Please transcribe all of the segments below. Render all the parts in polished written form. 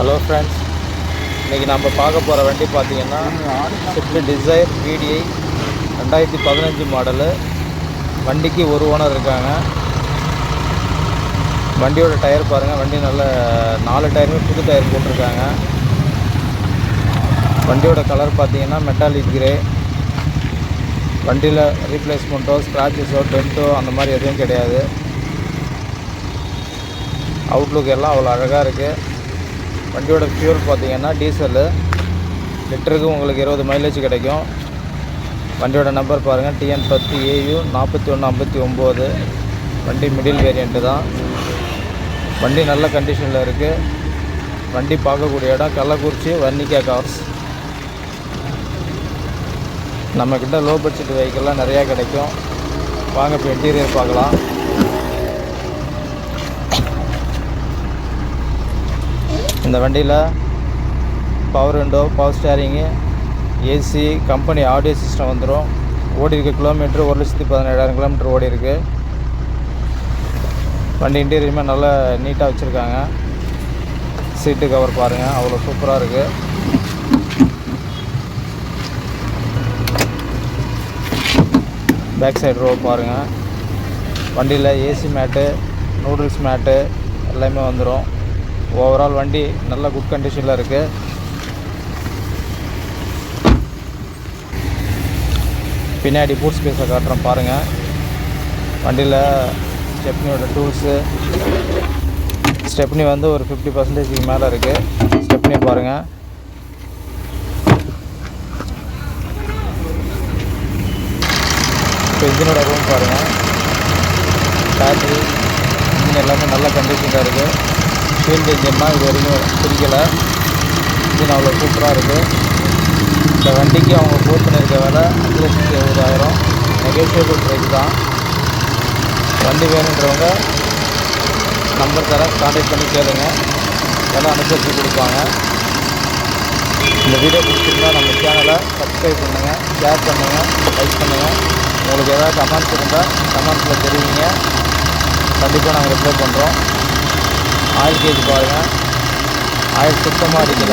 Hello friends, இன்றைக்கி நம்ம பார்க்க போகிற வண்டி பார்த்திங்கன்னா ஸ்விஃப்ட் டிசைர் VDI 2015 மாடலு. வண்டிக்கு ஒரு ஓனர் இருக்காங்க. வண்டியோட டயர் பாருங்கள், வண்டி நல்ல 4 டயருமே புது டயர் போட்டிருக்காங்க. வண்டியோட கலர் பார்த்திங்கன்னா மெட்டாலிக் கிரே. வண்டியில் ரீப்ளேஸ்மெண்ட்டோ ஸ்க்ராச்சஸோ டென்ட்டோ அந்த மாதிரி எதுவும் கிடையாது. அவுட்லுக் எல்லாம் அவ்வளோ அழகாக இருக்குது. வண்டியோட ஃபியூல் பார்த்திங்கன்னா டீசலு, லிட்டருக்கு உங்களுக்கு 20 மைலேஜ் கிடைக்கும். வண்டியோட நம்பர் பாருங்கள், TN10 AU 4159. வண்டி மிடில் வேரியண்ட்டு தான். வண்டி நல்ல கண்டிஷனில் இருக்குது. வண்டி பார்க்கக்கூடிய இடம் கள்ளக்குறிச்சி வர்ணிகா கார்ஸ். நம்மக்கிட்ட லோ பட்ஜெட் வெஹிக்கிள்லாம் நிறையா கிடைக்கும். வாங்க இப்போ இன்டீரியர் பார்க்கலாம். இந்த வண்டியில் power window, power steering, AC, company audio system வந்துடும். ஓடி இருக்க கிலோமீட்ரு 1,17,000 கிலோமீட்டர் ஓடி இருக்குது. வண்டி இன்டீரியருமே நல்லா நீட்டாக வச்சுருக்காங்க. சீட்டு கவர் பாருங்கள், அவ்வளோ சூப்பராக இருக்குது. பேக் சைடு ரோ பாருங்கள். வண்டியில் ஏசி மேட்டு, நூடுல்ஸ் மேட்டு எல்லாமே வந்துடும். ஓவரால் வண்டி நல்ல குட் கண்டிஷனில் இருக்குது. பின்னாடி பூட் ஸ்பேஸை காட்டுறோம் பாருங்கள். வண்டியில் ஸ்டெப்னியோட டூல்ஸு, ஸ்டெப்னி வந்து ஒரு 50% மேலே இருக்குது. ஸ்டெப்னி பாருங்கள். இப்போ இன்ஜினோட ரூம் பாருங்கள். பேட்ரி, இன்ஜின் எல்லாமே நல்ல கண்டிஷனில் இருக்குது. ஃபீல்டு இன்ஜின்லாம் இது வரைக்கும் பிரிக்கலை. இன்ஜின் அவ்வளோ சூப்பராக இருக்குது. இந்த வண்டிக்கு அவங்க போட் பண்ணியிருக்க வேலை 5,70,000. நெகோஷியபிள் ப்ரைஸ் தான். வண்டி வேணுன்றவங்க நம்பர் தரேன், கான்டாக்ட் பண்ணி கேளுங்க. எல்லாம் அனுசரித்து கொடுப்பாங்க. இந்த வீடியோ பிடிச்சிருந்தா நம்ம சேனலை சப்ஸ்கிரைப் பண்ணுங்கள், ஷேர் பண்ணுங்கள், லைக் பண்ணுங்கள். உங்களுக்கு ஏதாவது கமெண்ட்ஸ் இருந்தால் கமெண்ட்ஸில் தெரிவிங்க. கண்டிப்பாக நாங்கள் ரிப்ளை பண்ணுறோம். ஆயில் கேஜ் பாருங்கள், ஆயில் சுத்தமாக அடிக்கல,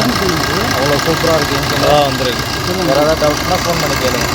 அவ்வளோ சூப்பராக இருக்குது. இன்ஜின் தான் வந்துருக்கு. வேறு ஏதாவது டவுட்னால் ஃபோன் பண்ணி கேளுங்கள்.